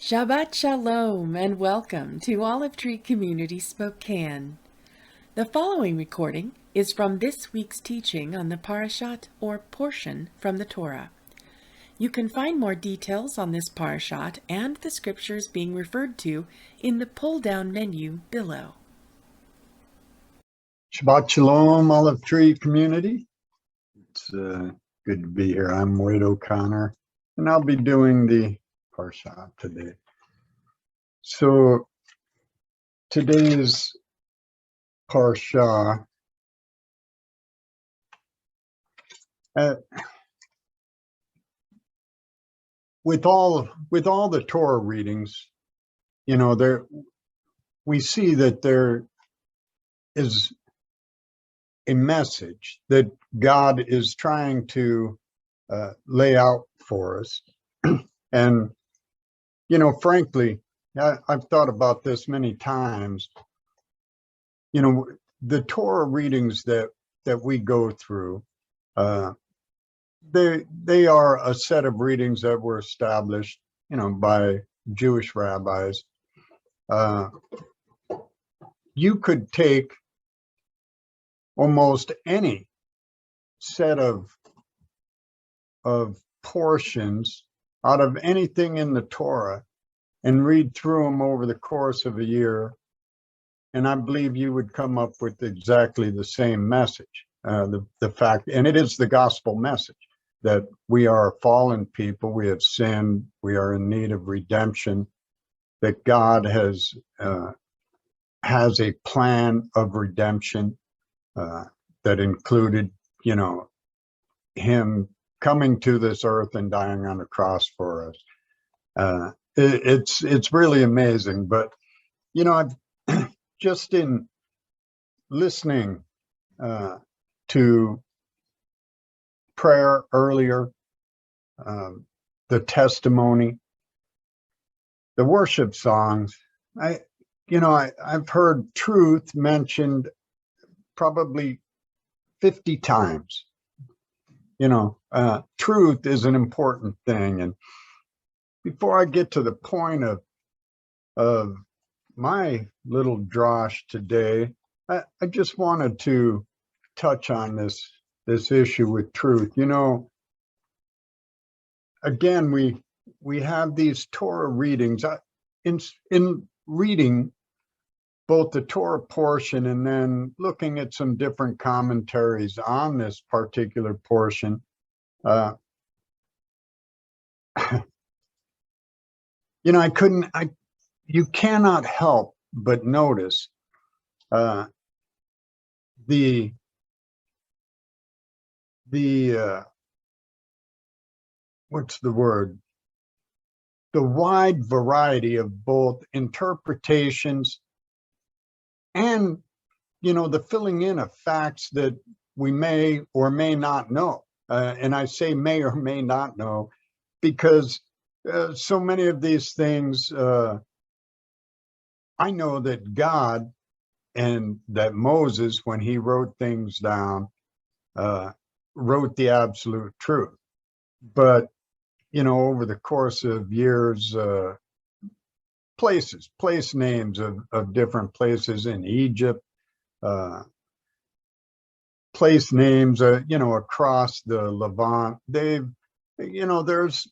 Shabbat Shalom and welcome to all of Tree Community Spokane. The following recording is from this week's teaching on the Parasha or portion from the Torah. You can find more details on this Parasha and the scriptures being referred to in the pull-down menu below. Shabbat Shalom, Olive Tree Community. It's good to be here. I'm Wade O'Connor, and I'll be doing the Parasha today. So today's Parasha, with all the Torah readings, we see that there is a message that God is trying to lay out for us. And, frankly, I've thought about this many times. The Torah readings that we go through, they are a set of readings that were established, by Jewish rabbis. You could take almost any set of portions out of anything in the Torah and read through them over the course of a year, and I believe you would come up with exactly the same message. The fact, and it is the gospel message, that we are a fallen people, we have sinned, we are in need of redemption, that God has a plan of redemption that included, him coming to this earth and dying on the cross for us. It's really amazing. But I've just in listening to prayer earlier, the testimony, the worship songs, I've heard truth mentioned probably 50 times. Truth is an important thing. And before I get to the point of my little drosh today, I just wanted to touch on this issue with truth. Again, we have these Torah readings. In reading both the Torah portion and then looking at some different commentaries on this particular portion, you cannot help but notice the what's the word? The wide variety of both interpretations and, the filling in of facts that we may or may not know. And I say may or may not know because so many of these things, I know that God and that Moses, when he wrote things down, wrote the absolute truth. But, over the course of years, place names of different places in Egypt, place names, across the Levant,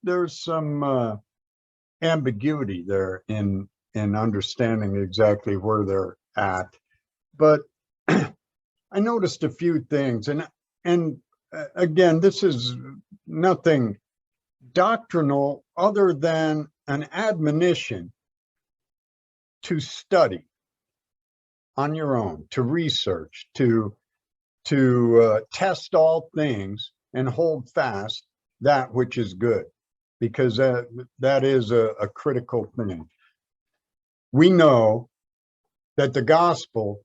there's some ambiguity there in understanding exactly where they're at. But I noticed a few things, and again, this is nothing doctrinal other than an admonition to study on your own, to research, to test all things and hold fast that which is good, because that is a critical thing. We know that the gospel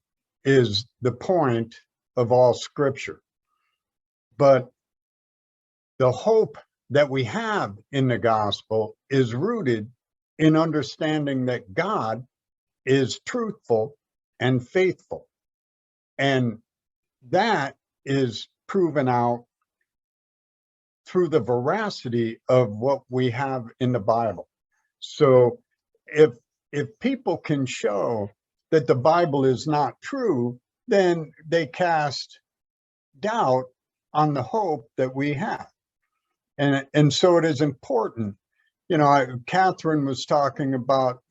is the point of all scripture, but the hope that we have in the gospel is rooted in understanding that God is truthful and faithful. And that is proven out through the veracity of what we have in the Bible. So if people can show that the Bible is not true, then they cast doubt on the hope that we have. And so it is important. Catherine was talking about,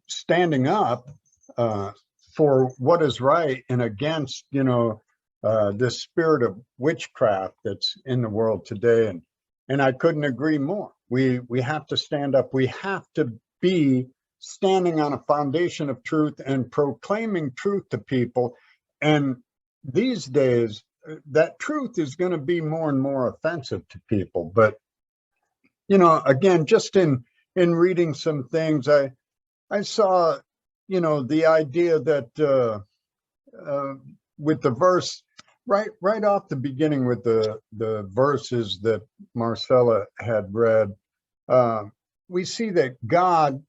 standing up for what is right and against, this spirit of witchcraft that's in the world today. And I couldn't agree more. We have to stand up. We have to be standing on a foundation of truth and proclaiming truth to people. And these days, that truth is going to be more and more offensive to people. But, again, just in reading some things, I saw, the idea that with the verse right off the beginning with the verses that Marcella had read, we see that God,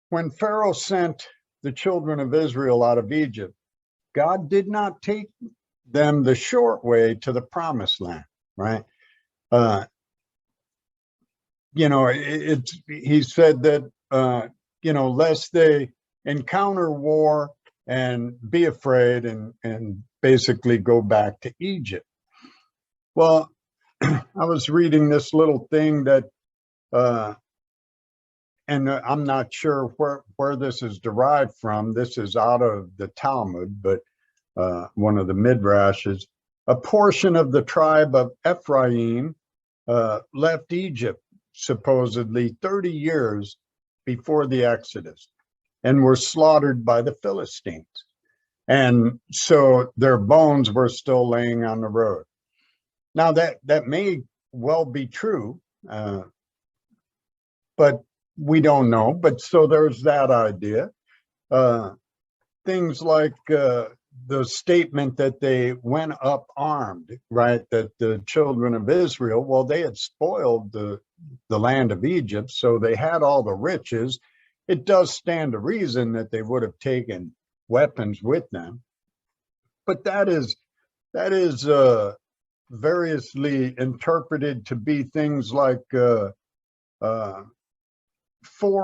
when Pharaoh sent the children of Israel out of Egypt, God did not take them the short way to the promised land, right? He said that, lest they encounter war and be afraid and basically go back to Egypt. Well, I was reading this little thing that, and I'm not sure where this is derived from. This is out of the Talmud, but one of the midrashes. A portion of the tribe of Ephraim left Egypt supposedly 30 years before the Exodus and were slaughtered by the Philistines. And so their bones were still laying on the road. Now that may well be true, but we don't know. But so there's that idea. Things like the statement that they went up armed, right? That the children of Israel, well, they had spoiled the land of Egypt, so they had all the riches. It does stand to reason that they would have taken weapons with them. But that is variously interpreted to be things like 4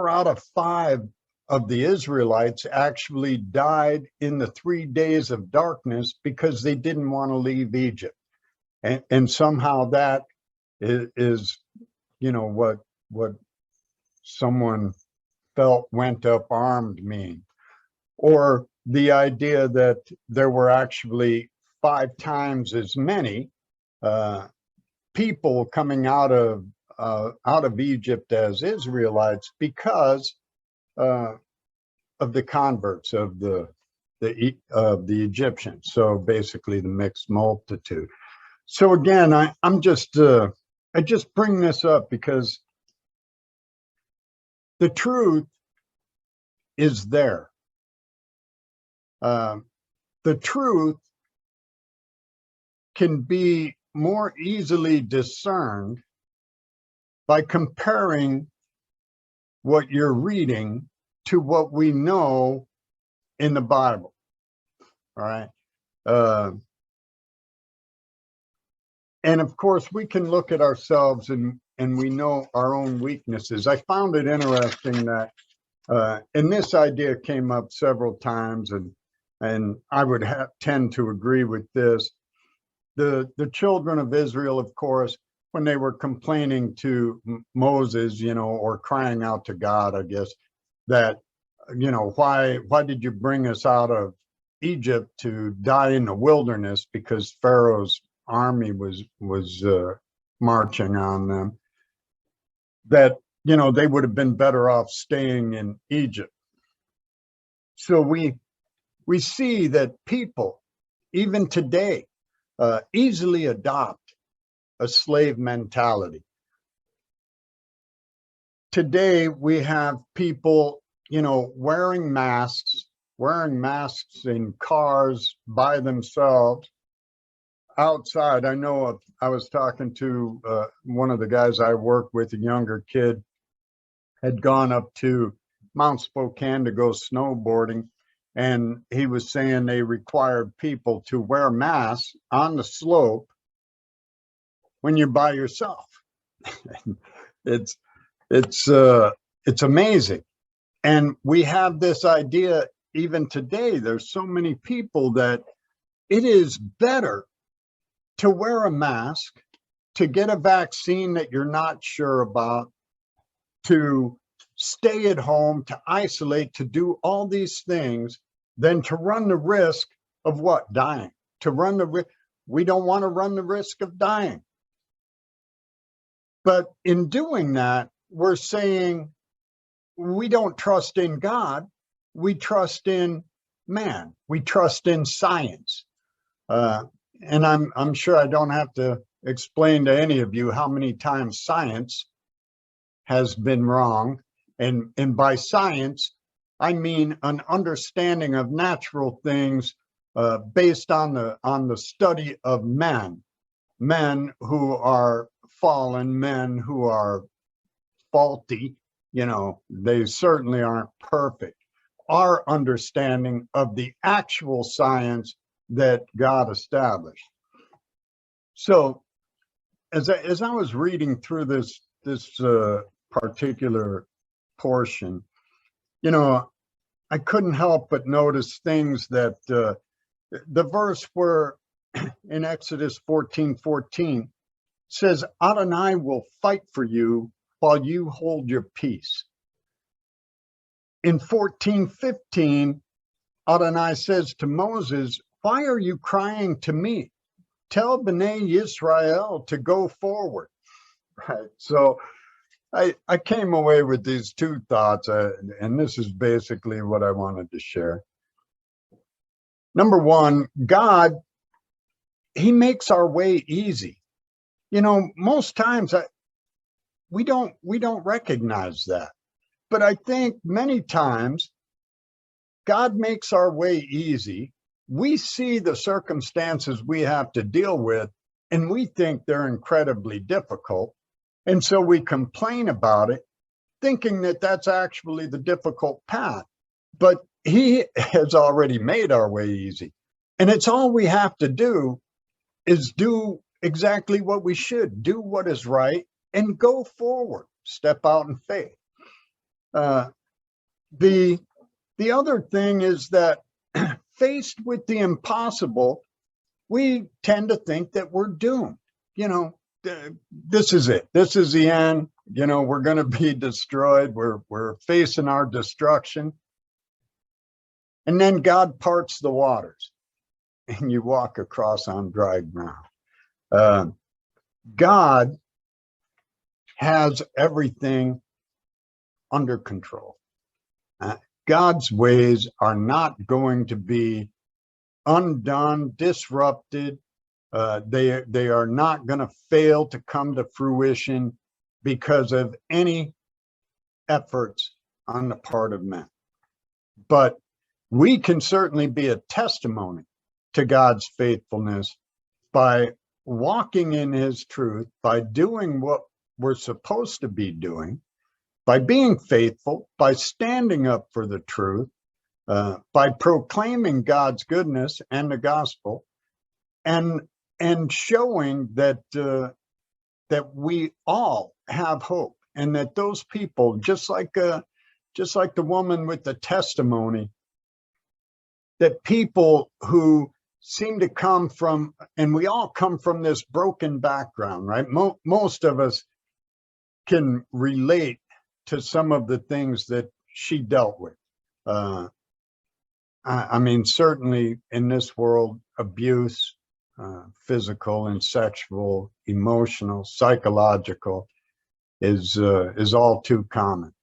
out of 5 of the Israelites actually died in the 3 days of darkness because they didn't want to leave Egypt. And somehow that is what someone felt went up armed mean. Or the idea that there were actually 5 times as many people coming out of Egypt as Israelites because of the converts of the Egyptians. So basically the mixed multitude. So again, I just bring this up because the truth is there. The truth can be more easily discerned by comparing what you're reading to what we know in the Bible. All right. And of course, we can look at ourselves and we know our own weaknesses. I found it interesting that, and this idea came up several times, and I would tend to agree with this. The children of Israel, of course, when they were complaining to Moses, or crying out to God, I guess, that, why did you bring us out of Egypt to die in the wilderness because Pharaoh's army was marching on them, that, they would have been better off staying in Egypt. So we see that people, even today, easily adopt a slave mentality. Today, we have people, wearing masks in cars by themselves outside. I know I was talking to one of the guys I work with, a younger kid, had gone up to Mount Spokane to go snowboarding. And he was saying they required people to wear masks on the slope when you're by yourself. it's It's amazing. And we have this idea even today. There's so many people that it is better to wear a mask, to get a vaccine that you're not sure about, to stay at home, to isolate, to do all these things, than to run the risk of what? Dying. To run the risk. We don't want to run the risk of dying. But in doing that, we're saying we don't trust in God. We trust in man. We trust in science. And I'm sure I don't have to explain to any of you how many times science has been wrong. And by science, I mean an understanding of natural things based on the study of men who are fallen, men who are faulty. They certainly aren't perfect. Our understanding of the actual science that God established. So as I was reading through this particular portion, I couldn't help but notice things that the verse where in Exodus 14:14 says, Adonai will fight for you while you hold your peace. In 14:15, Adonai says to Moses, why are you crying to me? Tell Bnei Yisrael to go forward. Right. So I came away with these two thoughts, and this is basically what I wanted to share. Number one, God, he makes our way easy. Most times we don't recognize that. But I think many times God makes our way easy. We see the circumstances we have to deal with, and we think they're incredibly difficult. And so we complain about it, thinking that that's actually the difficult path. But he has already made our way easy. And it's all we have to do is do exactly what we should, do what is right, and go forward, step out in faith. The other thing is that faced with the impossible, we tend to think that we're doomed. This is it. This is the end. We're going to be destroyed. We're facing our destruction. And then God parts the waters and you walk across on dry ground. God has everything under control. God's ways are not going to be undone, disrupted. They are not going to fail to come to fruition because of any efforts on the part of men. But we can certainly be a testimony to God's faithfulness by walking in his truth, by doing what we're supposed to be doing, by being faithful, by standing up for the truth, by proclaiming God's goodness and the gospel, and showing that that we all have hope, and that those people, just like the woman with the testimony, that people who seem to come from, and we all come from this broken background, right? Most of us can relate to some of the things that she dealt with. I mean, certainly in this world, abuse, physical and sexual, emotional, psychological, is all too common.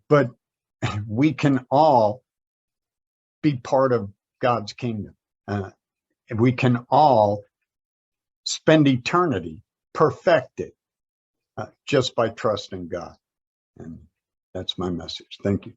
But we can all be part of God's kingdom. We can all spend eternity perfected just by trusting God. And that's my message. Thank you.